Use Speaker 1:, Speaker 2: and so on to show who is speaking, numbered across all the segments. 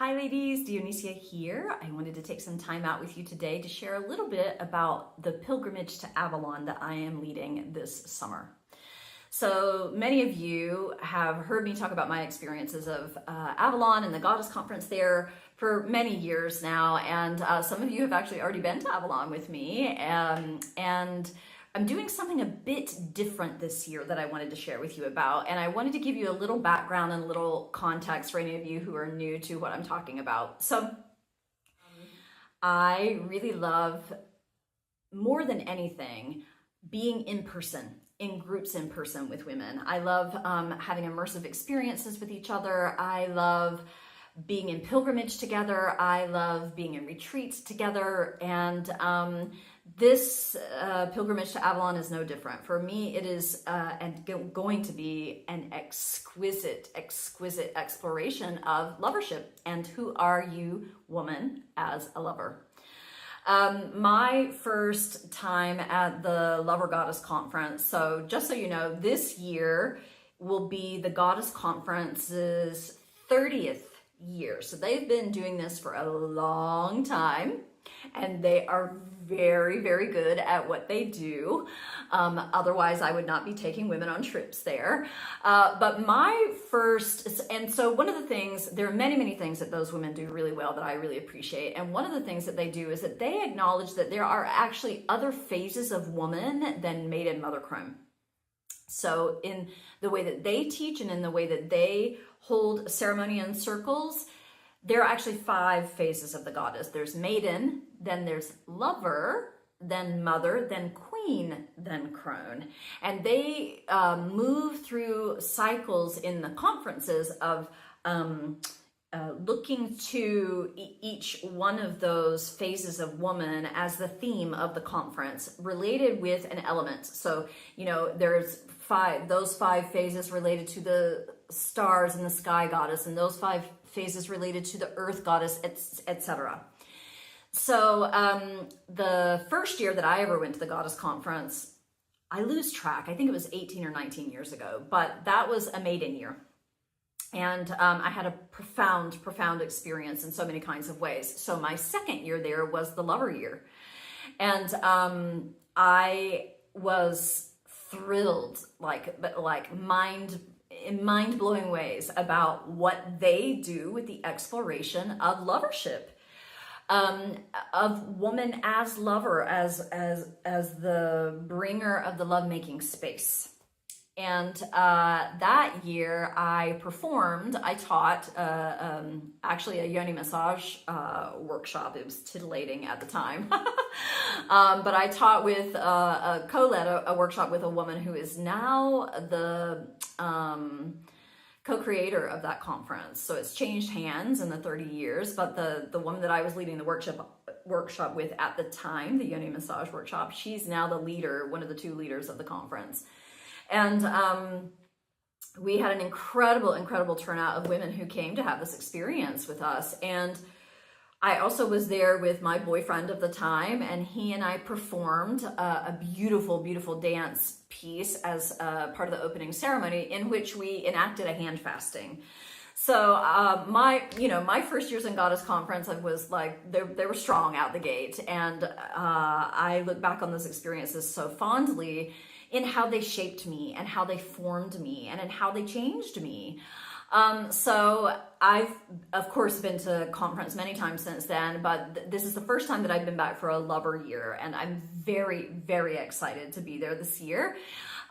Speaker 1: Hi ladies, Dionysia here. I wanted to take some time out with you today to share a little bit about the pilgrimage to Avalon that I am leading this summer. So many of you have heard me talk about my experiences of Avalon and the goddess conference there for many years now, and some of you have actually already been to Avalon with me, and I'm doing something a bit different this year that I wanted to share with you about, and I wanted to give you a little background and a little context for any of you who are new to what I'm talking about. So I really love, more than anything, being in person, in groups in person with women. I love having immersive experiences with each other. I love being in pilgrimage together. I love being in retreats together, and this pilgrimage to Avalon is no different. For me, it is going to be an exquisite exploration of lovership and who are you, woman, as a lover. My first time at the Lover Goddess Conference, so just so you know, this year will be the Goddess Conference's 30th year. So they've been doing this for a long time, and they are very good at what they do. Otherwise, I would not be taking women on trips there. But my first, and so one of the things, there are many things that those women do really well that I really appreciate. And one of the things that they do is that they acknowledge that there are actually other phases of woman than maiden mother crone. So in the way that they teach and in the way that they hold ceremony and circles, there are actually 5 phases of the goddess. There's maiden, then there's lover, then mother, then queen, then crone. And they move through cycles in the conferences of looking to each one of those phases of woman as the theme of the conference, related with an element. So, you know, there's those 5 phases related to the stars and the sky goddess, and those 5 phases related to the earth goddess, etc. So the first year that I ever went to the goddess conference, I lose track. I think it was 18 or 19 years ago, but that was a maiden year. And I had a profound experience in so many kinds of ways. So my second year there was the lover year. And I was thrilled, in mind-blowing ways about what they do with the exploration of lovership, of woman as lover, as the bringer of the lovemaking space. And that year I taught actually a yoni massage workshop. It was titillating at the time. But I taught with co-led a workshop with a woman who is now the co-creator of that conference. So it's changed hands in the 30 years, but the woman that I was leading the workshop with at the time, the yoni massage workshop, she's now the leader, one of the 2 leaders of the conference. And we had an incredible turnout of women who came to have this experience with us. And I also was there with my boyfriend of the time, and he and I performed a beautiful dance piece as part of the opening ceremony, in which we enacted a hand fasting. So my first years in Goddess Conference, I was like, they were strong out the gate, and I look back on those experiences so fondly in how they shaped me and how they formed me and in how they changed me. So I've, of course, been to conference many times since then, but this is the first time that I've been back for a lover year, and I'm very excited to be there this year.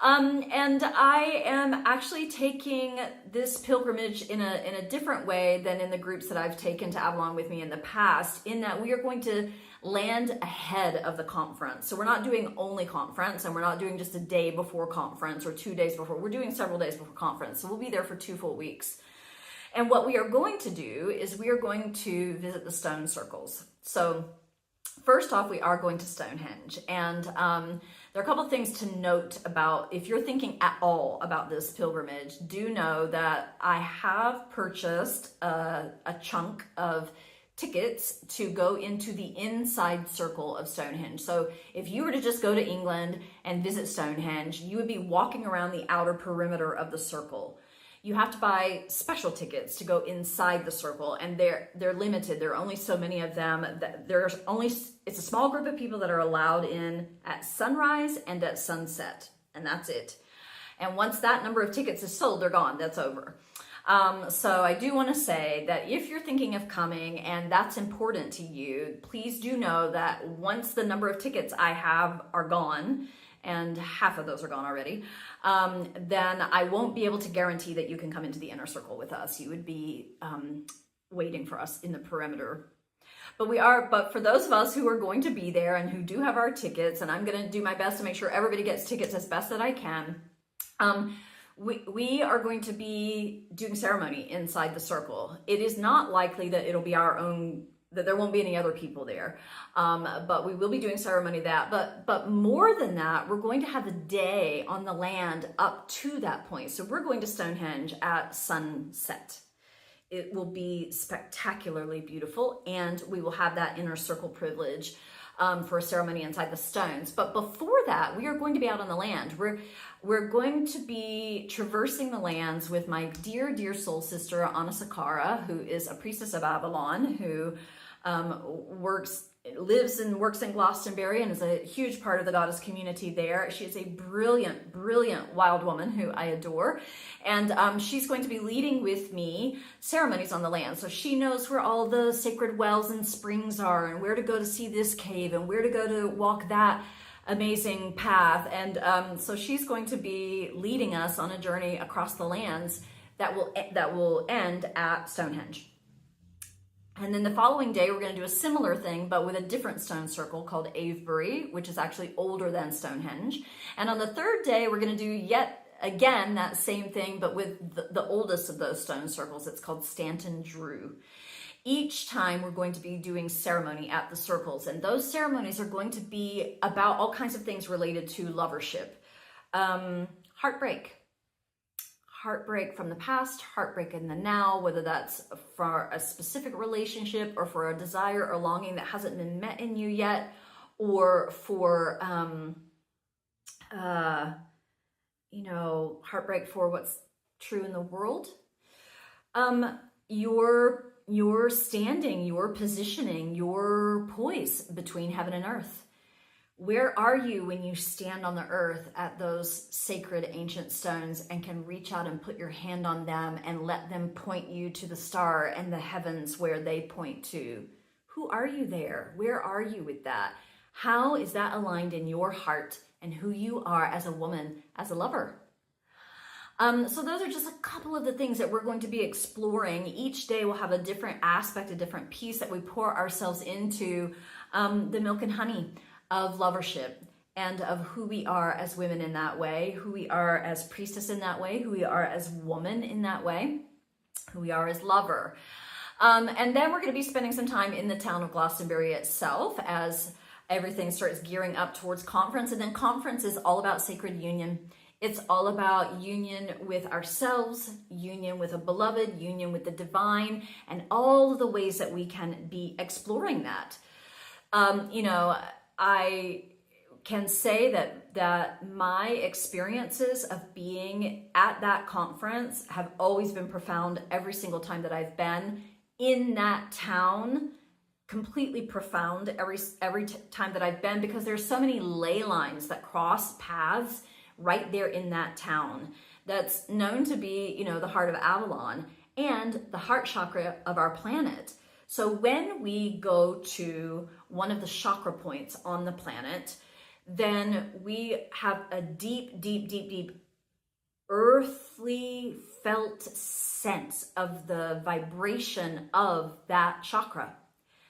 Speaker 1: And I am actually taking this pilgrimage in a different way than in the groups that I've taken to Avalon with me in the past, in that we are going to land ahead of the conference. So we're not doing only conference, and we're not doing just a day before conference or 2 days before. We're doing several days before conference. So we'll be there for 2 full weeks. And what we are going to do is we are going to visit the stone circles. So first off, we are going to Stonehenge. And there are a couple of things to note about, if you're thinking at all about this pilgrimage, do know that I have purchased a chunk of tickets to go into the inside circle of Stonehenge. So if you were to just go to England and visit Stonehenge, you would be walking around the outer perimeter of the circle. You have to buy special tickets to go inside the circle, and they're limited. There are only so many of them. It's a small group of people that are allowed in at sunrise and at sunset, and that's it. And once that number of tickets is sold, they're gone. That's over. So I do want to say that if you're thinking of coming and that's important to you, please do know that once the number of tickets I have are gone, and half of those are gone already, then I won't be able to guarantee that you can come into the inner circle with us. You would be waiting for us in the perimeter. But for those of us who are going to be there and who do have our tickets, and I'm going to do my best to make sure everybody gets tickets as best that I can, we are going to be doing ceremony inside the circle. It is not likely that it'll be our own, that there won't be any other people there, but we will be doing ceremony but more than that, we're going to have a day on the land up to that point. So we're going to Stonehenge at sunset. It will be spectacularly beautiful, and we will have that inner circle privilege for a ceremony inside the stones. But before that, we are going to be out on the land. We're going to be traversing the lands with my dear, dear soul sister, Anna Sakara, who is a priestess of Avalon, who lives and works in Glastonbury and is a huge part of the goddess community there. She is a brilliant, brilliant wild woman who I adore. And she's going to be leading with me ceremonies on the land. So she knows where all the sacred wells and springs are, and where to go to see this cave, and where to go to walk that amazing path. And so she's going to be leading us on a journey across the lands that will end at Stonehenge. And then the following day, we're going to do a similar thing, but with a different stone circle called Avebury, which is actually older than Stonehenge. And on the third day, we're going to do yet again that same thing, but with the oldest of those stone circles. It's called Stanton Drew. Each time we're going to be doing ceremony at the circles, and those ceremonies are going to be about all kinds of things related to lovership. Heartbreak from the past, heartbreak in the now, whether that's for a specific relationship or for a desire or longing that hasn't been met in you yet, or for, heartbreak for what's true in the world. Your standing, your positioning, your poise between heaven and earth. Where are you when you stand on the earth at those sacred ancient stones and can reach out and put your hand on them and let them point you to the star and the heavens where they point to? Who are you there? Where are you with that? How is that aligned in your heart and who you are as a woman, as a lover? So those are just a couple of the things that we're going to be exploring. Each day will have a different aspect, a different piece that we pour ourselves into, the milk and honey of lovership and of who we are as women in that way, who we are as priestess in that way, who we are as woman in that way, who we are as lover. And then we're going to be spending some time in the town of Glastonbury itself as everything starts gearing up towards conference. And then conference is all about sacred union. It's all about union with ourselves, union with a beloved, union with the divine, and all of the ways that we can be exploring that. I can say that my experiences of being at that conference have always been profound every single time that I've been in that town. Completely profound every time that I've been, because there's so many ley lines that cross paths right there in that town that's known to be, the heart of Avalon and the heart chakra of our planet. So when we go to one of the chakra points on the planet, then we have a deep, deep, deep, deep earthly felt sense of the vibration of that chakra.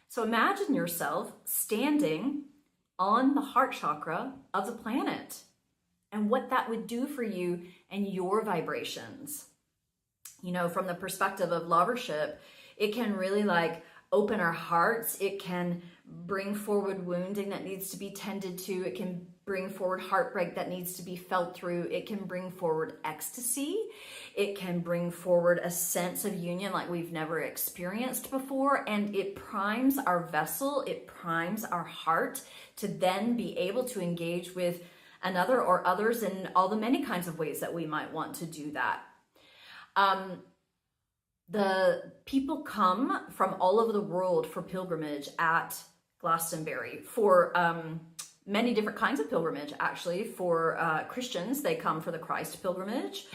Speaker 1: So imagine yourself standing on the heart chakra of the planet and what that would do for you and your vibrations. From the perspective of lovership, it can really open our hearts. It can bring forward wounding that needs to be tended to. It can bring forward heartbreak that needs to be felt through. It can bring forward ecstasy. It can bring forward a sense of union like we've never experienced before. And it primes our vessel. It primes our heart to then be able to engage with another or others in all the many kinds of ways that we might want to do that. The people come from all over the world for pilgrimage at Glastonbury for many different kinds of pilgrimage, actually. For Christians, they come for the Christ pilgrimage.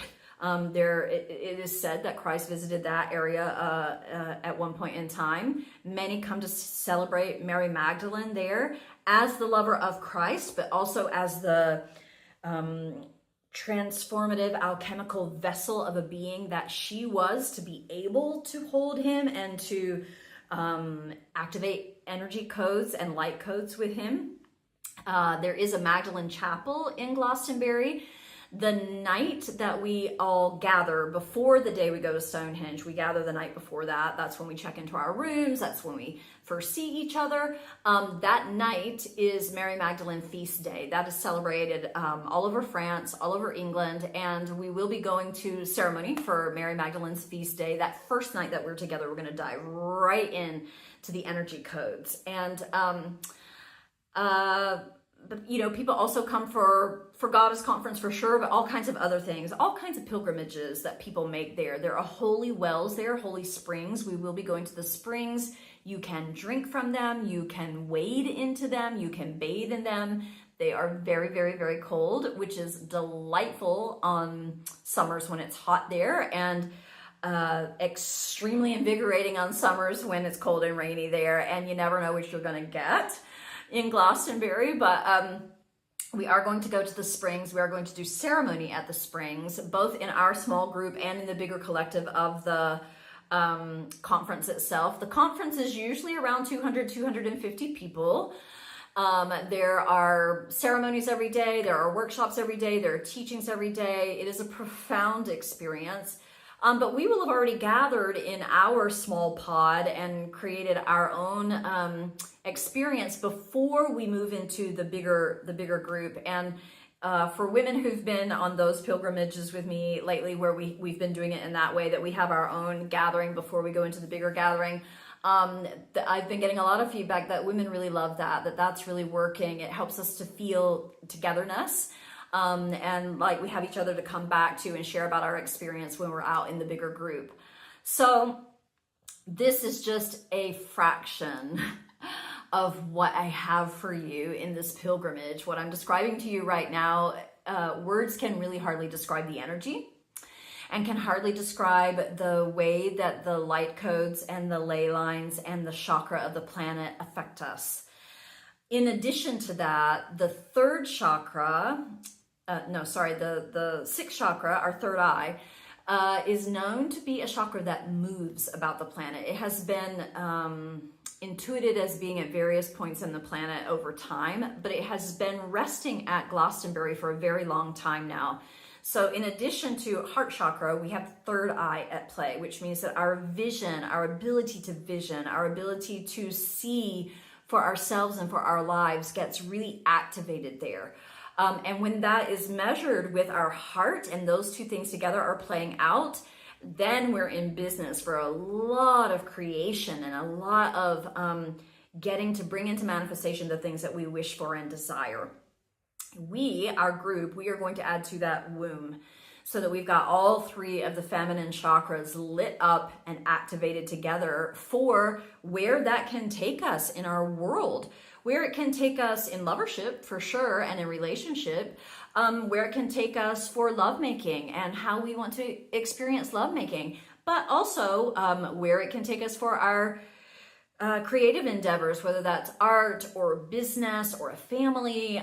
Speaker 1: It is said that Christ visited that area at one point in time. Many come to celebrate Mary Magdalene there as the lover of Christ, but also as the transformative alchemical vessel of a being that she was, to be able to hold him and to activate energy codes and light codes with him. There is a Magdalene Chapel in Glastonbury. The night that we all gather before the day we go to Stonehenge, we gather the night before that. That's when we check into our rooms. That's when we first see each other. That night is Mary Magdalene Feast Day. That is celebrated all over France, all over England, and we will be going to ceremony for Mary Magdalene's Feast Day. That first night that we're together, we're going to dive right in to the energy codes. And but, you know, people also come for Goddess Conference for sure, but all kinds of other things, all kinds of pilgrimages that people make there. There are holy wells there, holy springs. We will be going to the springs. You can drink from them. You can wade into them. You can bathe in them. They are very, very, very cold, which is delightful on summers when it's hot there, and extremely invigorating on summers when it's cold and rainy there, and you never know what you're going to get in Glastonbury. But we are going to go to the springs. We are going to do ceremony at the springs, both in our small group and in the bigger collective of the conference itself. The conference is usually around 200, 250 people. There are ceremonies every day. There are workshops every day. There are teachings every day. It is a profound experience. But we will have already gathered in our small pod and created our own experience before we move into the bigger group. And for women who've been on those pilgrimages with me lately, where we've been doing it in that way, that we have our own gathering before we go into the bigger gathering, I've been getting a lot of feedback that women really love that's really working. It helps us to feel togetherness. And like we have each other to come back to and share about our experience when we're out in the bigger group. So this is just a fraction of what I have for you in this pilgrimage. What I'm describing to you right now, words can really hardly describe the energy, and can hardly describe the way that the light codes and the ley lines and the chakra of the planet affect us. In addition to that, the third chakra, the sixth chakra, our third eye, is known to be a chakra that moves about the planet. It has been intuited as being at various points in the planet over time, but it has been resting at Glastonbury for a very long time now. So in addition to heart chakra, we have third eye at play, which means that our vision, our ability to vision, our ability to see for ourselves and for our lives gets really activated there. And when that is measured with our heart, and those two things together are playing out, then we're in business for a lot of creation and a lot of getting to bring into manifestation the things that we wish for and desire. Our group, we are going to add to that womb, so that we've got all three of the feminine chakras lit up and activated together for where that can take us in our world, where it can take us in lovership for sure, and in relationship, where it can take us for lovemaking and how we want to experience lovemaking, but also where it can take us for our creative endeavors, whether that's art or business or a family.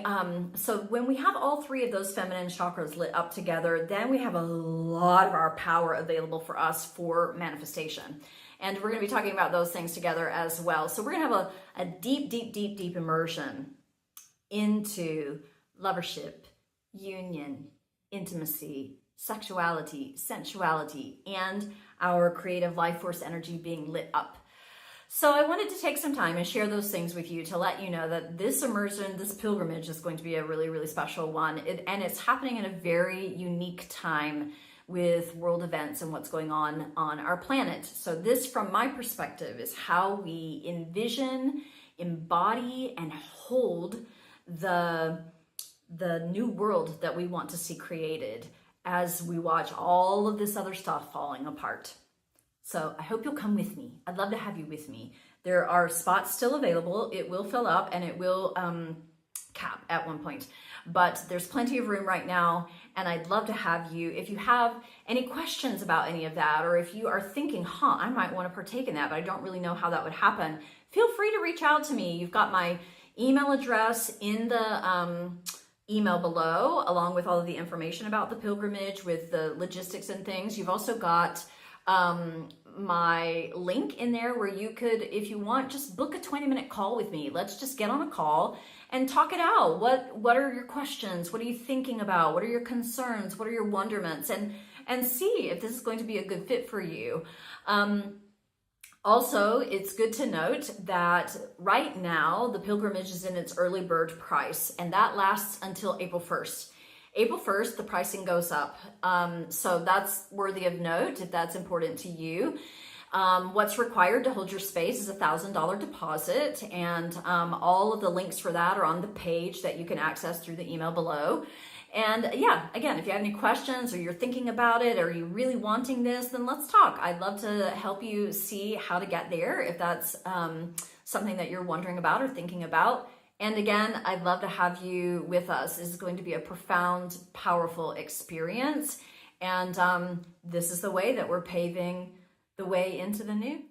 Speaker 1: So when we have all three of those feminine chakras lit up together, then we have a lot of our power available for us for manifestation. And we're going to be talking about those things together as well. So we're going to have a deep immersion into lovership, union, intimacy, sexuality, sensuality, and our creative life force energy being lit up. So I wanted to take some time and share those things with you to let you know that this immersion, this pilgrimage, is going to be a really, really special one. And it's happening in a very unique time with world events and what's going on our planet. So this, from my perspective, is how we envision, embody, and hold the new world that we want to see created. as we watch all of this other stuff falling apart. So I hope you'll come with me. I'd love to have you with me. There are spots still available. It will fill up and it will cap at one point, but there's plenty of room right now. And I'd love to have you. If you have any questions about any of that, or if you are thinking, I might want to partake in that, but I don't really know how that would happen, feel free to reach out to me. You've got my email address in the email below, along with all of the information about the pilgrimage with the logistics and things. You've also got my link in there where you could, if you want, just book a 20-minute call with me. Let's just get on a call and talk it out. What are your questions? What are you thinking about? What are your concerns? What are your wonderments? And see if this is going to be a good fit for you. Also, it's good to note that right now the pilgrimage is in its early bird price, and that lasts until April 1st. April 1st, the pricing goes up. So that's worthy of note if that's important to you. What's required to hold your space is a $1,000 deposit, and all of the links for that are on the page that you can access through the email below. And yeah, again, if you have any questions or you're thinking about it or you're really wanting this, then let's talk. I'd love to help you see how to get there if that's something that you're wondering about or thinking about. And again, I'd love to have you with us. This is going to be a profound, powerful experience. And this is the way that we're paving the way into the new.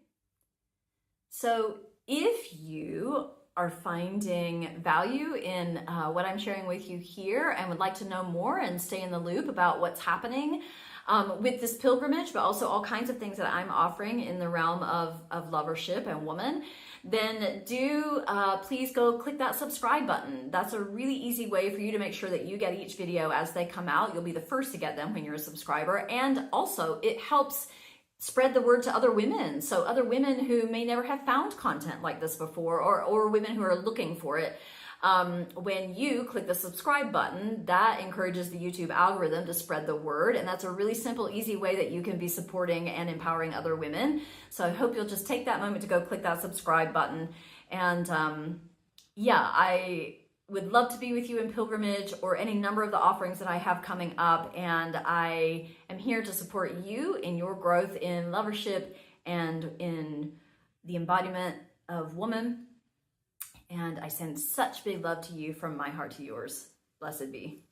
Speaker 1: So if you are finding value in what I'm sharing with you here and would like to know more and stay in the loop about what's happening with this pilgrimage, but also all kinds of things that I'm offering in the realm of lovership and woman, then do please go click that subscribe button. That's a really easy way for you to make sure that you get each video as they come out. You'll be the first to get them when you're a subscriber. And also it helps spread the word to other women. So other women who may never have found content like this before, or women who are looking for it. When you click the subscribe button, that encourages the YouTube algorithm to spread the word. And that's a really simple, easy way that you can be supporting and empowering other women. So I hope you'll just take that moment to go click that subscribe button. And yeah, I would love to be with you in pilgrimage or any number of the offerings that I have coming up. And I am here to support you in your growth in lovership and in the embodiment of woman. And I send such big love to you from my heart to yours. Blessed be.